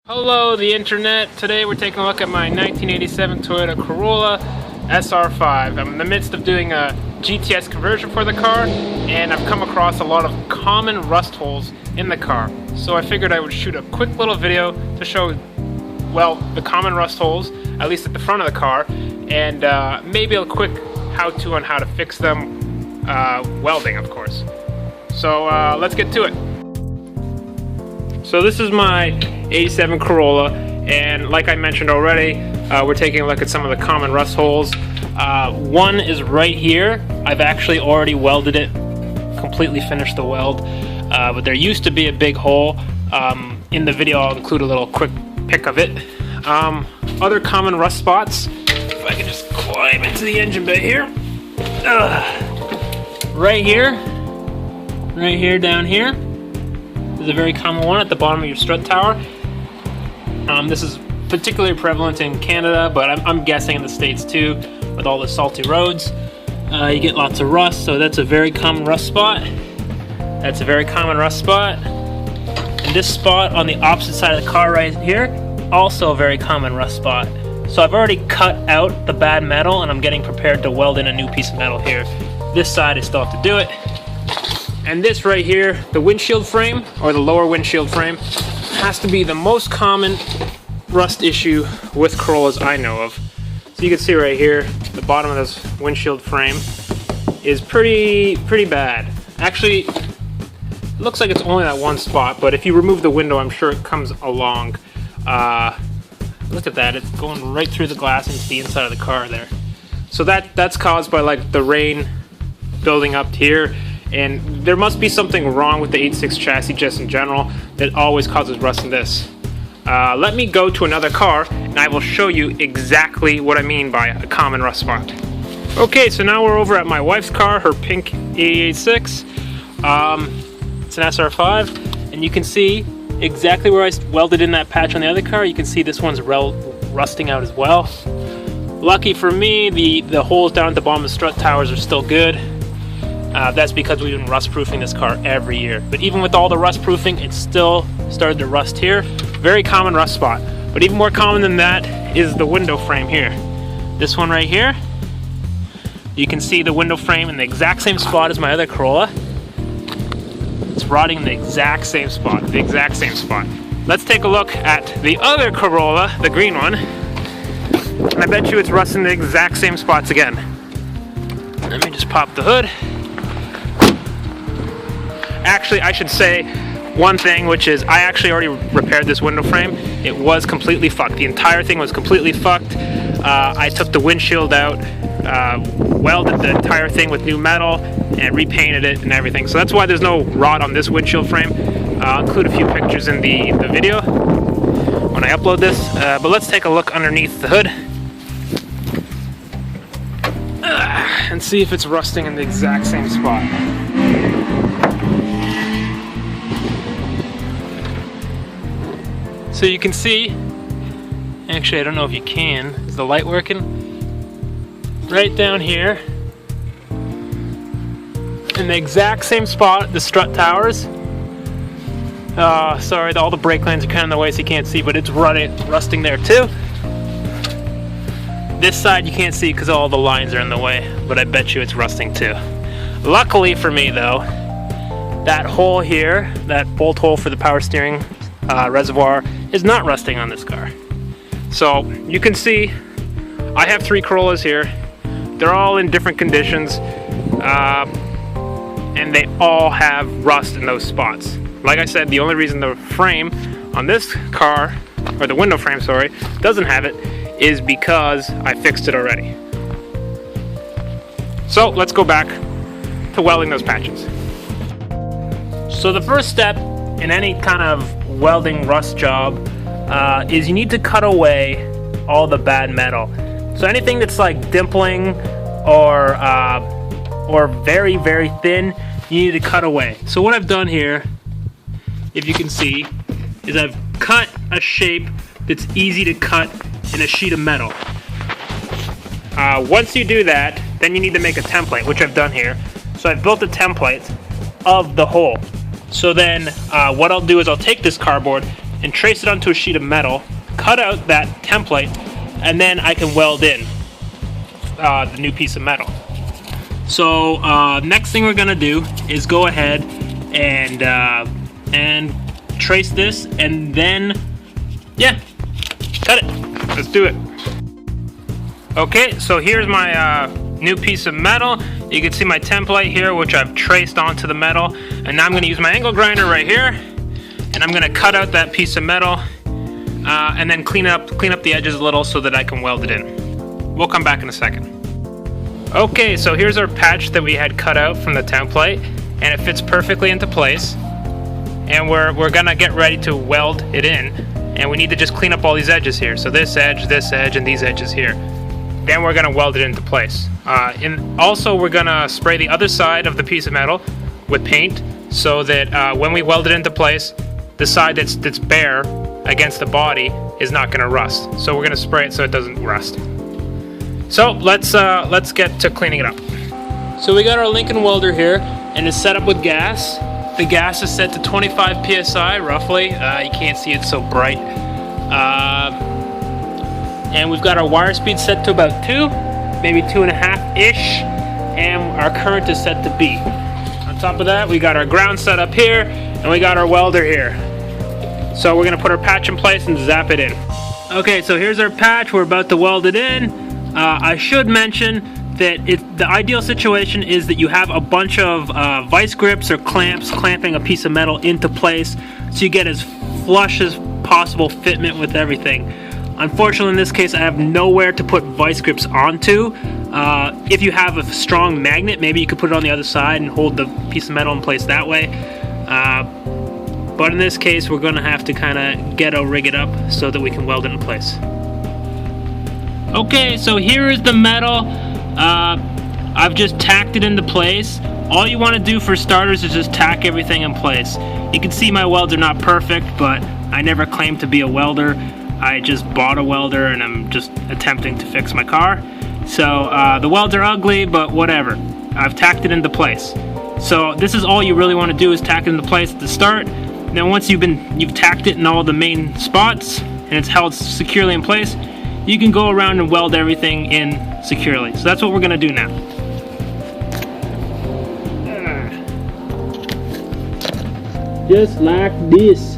Hello the internet. Today we're taking a look at my 1987 Toyota Corolla SR5. I'm in the midst of doing a GTS conversion for the car, and I've come across a lot of common rust holes in the car. So I figured I would shoot a quick little video to show, well, the common rust holes, at least at the front of the car, and maybe a quick how-to on how to fix them, welding of course. So let's get to it. So this is my 87 Corolla, and like I mentioned already, we're taking a look at some of the common rust holes. One is right here. I've actually already welded it, completely finished the weld, but there used to be a big hole. In the video I'll include a little quick pic of it. Other common rust spots, if I can just climb into the engine bay here. Right here, down here. Is a very common one at the bottom of your strut tower. This is particularly prevalent in Canada, but I'm guessing in the States too, with all the salty roads. You get lots of rust, so that's a very common rust spot. That's a very common rust spot. And this spot on the opposite side of the car right here, also a very common rust spot. So I've already cut out the bad metal, and I'm getting prepared to weld in a new piece of metal here. This side I still have to do it. And this right here, the windshield frame, or the lower windshield frame, has to be the most common rust issue with Corollas I know of. So you can see right here, the bottom of this windshield frame is pretty bad. Actually, it looks like it's only that one spot, but if you remove the window, I'm sure it comes along. Look at that, it's going right through the glass into the inside of the car there. So that's caused by like the rain building up here. And there must be something wrong with the AE86 chassis just in general that always causes rust in this. Let me go to another car and I will show you exactly what I mean by a common rust spot. Okay, so now we're over at my wife's car, her pink AE86. It's an SR5, and you can see exactly where I welded in that patch on the other car. You can see this one's rusting out as well. Lucky for me, the holes down at the bottom of the strut towers are still good. That's because we've been rust proofing this car every year. But even with all the rust proofing, it still started to rust here. Very common rust spot. But even more common than that is the window frame here. This one right here. You can see the window frame in the exact same spot as my other Corolla. It's rotting in the exact same spot. Let's take a look at the other Corolla, the green one. And I bet you it's rusting the exact same spots again. Let me just pop the hood. Actually, I should say one thing, which is I actually already repaired this window frame. It was completely fucked. The entire thing was completely fucked. I took the windshield out, welded the entire thing with new metal, and repainted it and everything. So that's why there's no rot on this windshield frame. I'll include a few pictures in the video when I upload this. But let's take a look underneath the hood and see if it's rusting in the exact same spot. So you can see, actually I don't know if you can, is the light working? Right down here, in the exact same spot, the strut towers. Sorry, all the brake lines are kind of in the way so you can't see, but it's rusting there too. This side you can't see because all the lines are in the way, but I bet you it's rusting too. Luckily for me though, that hole here, that bolt hole for the power steering reservoir, is not rusting on this car. So you can see I have 3 Corollas here. They're all in different conditions, and they all have rust in those spots. Like I said, the only reason the frame on this car, or the window frame, sorry, doesn't have it is because I fixed it already. So let's go back to welding those patches. So the first step in any kind of welding rust job is you need to cut away all the bad metal. So anything that's like dimpling or very thin, you need to cut away. So what I've done here, if you can see, is I've cut a shape that's easy to cut in a sheet of metal. Once you do that, then you need to make a template, which I've done here. So I've built a template of the hole. So then what I'll do is I'll take this cardboard and trace it onto a sheet of metal, cut out that template, and then I can weld in the new piece of metal. So next thing we're gonna do is go ahead and trace this, and then yeah, cut it. Let's do it. Okay, so here's my new piece of metal. You can see my template here, which I've traced onto the metal, and now I'm gonna use my angle grinder right here, and I'm gonna cut out that piece of metal and then clean up the edges a little so that I can weld it in. We'll come back in a second. Okay, so here's our patch that we had cut out from the template, and it fits perfectly into place. And we're gonna get ready to weld it in, and we need to just clean up all these edges here. So this edge, and these edges here. Then we're gonna weld it into place. And also we're gonna spray the other side of the piece of metal with paint, so that when we weld it into place, the side that's bare against the body is not gonna rust. So we're gonna spray it so it doesn't rust. So let's get to cleaning it up. So we got our Lincoln welder here, and it's set up with gas. The gas is set to 25 psi roughly. You can't see it so bright. And we've got our wire speed set to about 2, maybe 2.5-ish, and our current is set to B. On top of that, we got our ground set up here, and we got our welder here. So we're gonna put our patch in place and zap it in. Okay, so here's our patch. We're about to weld it in. I should mention that the ideal situation is that you have a bunch of vice grips or clamps clamping a piece of metal into place, so you get as flush as possible fitment with everything. Unfortunately, in this case, I have nowhere to put vice grips onto. If you have a strong magnet, maybe you could put it on the other side and hold the piece of metal in place that way. But in this case, we're gonna have to kind of ghetto rig it up so that we can weld it in place. Okay, so here is the metal. I've just tacked it into place. All you want to do for starters is just tack everything in place. You can see my welds are not perfect, but I never claimed to be a welder. I just bought a welder and I'm just attempting to fix my car. So the welds are ugly, but whatever. I've tacked it into place. So this is all you really want to do, is tack it into place at the start. Then once you've tacked it in all the main spots and it's held securely in place, you can go around and weld everything in securely. So that's what we're gonna do now. Just like this.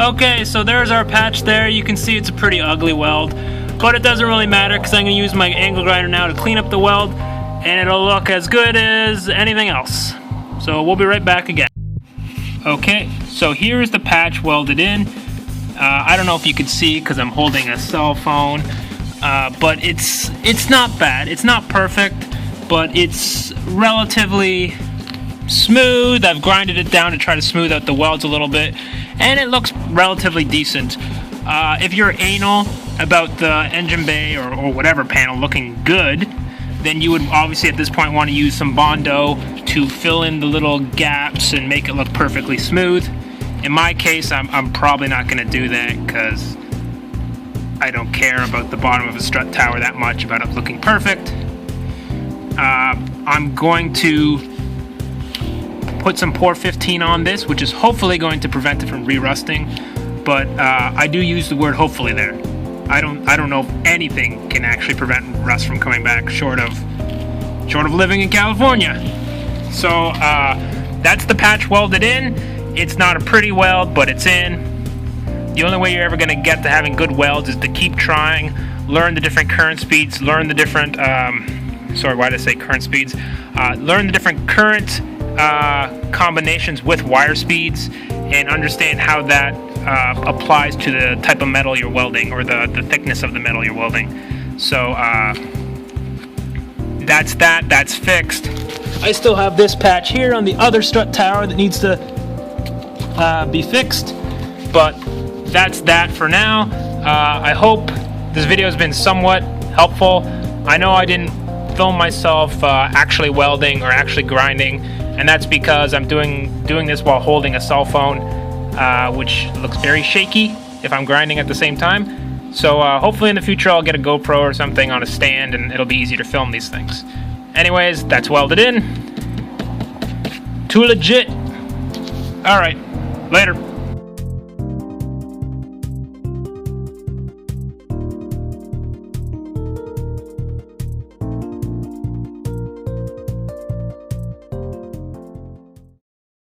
Okay, so there's our patch there. You can see it's a pretty ugly weld, but it doesn't really matter because I'm gonna use my angle grinder now to clean up the weld, and it'll look as good as anything else. So we'll be right back again. Okay, so here's the patch welded in. I don't know if you could see because I'm holding a cell phone, but it's not bad. It's not perfect, but it's relatively smooth. I've grinded it down to try to smooth out the welds a little bit, and it looks relatively decent. If you're anal about the engine bay or whatever panel looking good, then you would obviously at this point want to use some Bondo to fill in the little gaps and make it look perfectly smooth. In my case, I'm probably not going to do that because I don't care about the bottom of a strut tower that much about it looking perfect. I'm going to put some Por 15 on this, which is hopefully going to prevent it from re-rusting, but I do use the word hopefully there. I don't know if anything can actually prevent rust from coming back short of living in California. So that's the patch welded in. It's not a pretty weld, but it's in. The only way you're ever going to get to having good welds is to keep trying, learn the different current speeds, learn the different sorry, why did I say current speeds? Learn the different current combinations with wire speeds, and understand how that applies to the type of metal you're welding, or the thickness of the metal you're welding. So that's fixed. I still have this patch here on the other strut tower that needs to be fixed, but that's that for now. I hope this video has been somewhat helpful. I know I didn't film myself actually welding or actually grinding, and that's because I'm doing this while holding a cell phone, which looks very shaky if I'm grinding at the same time. So hopefully in the future I'll get a GoPro or something on a stand and it'll be easier to film these things. Anyways, that's welded in. Too legit. All right, later.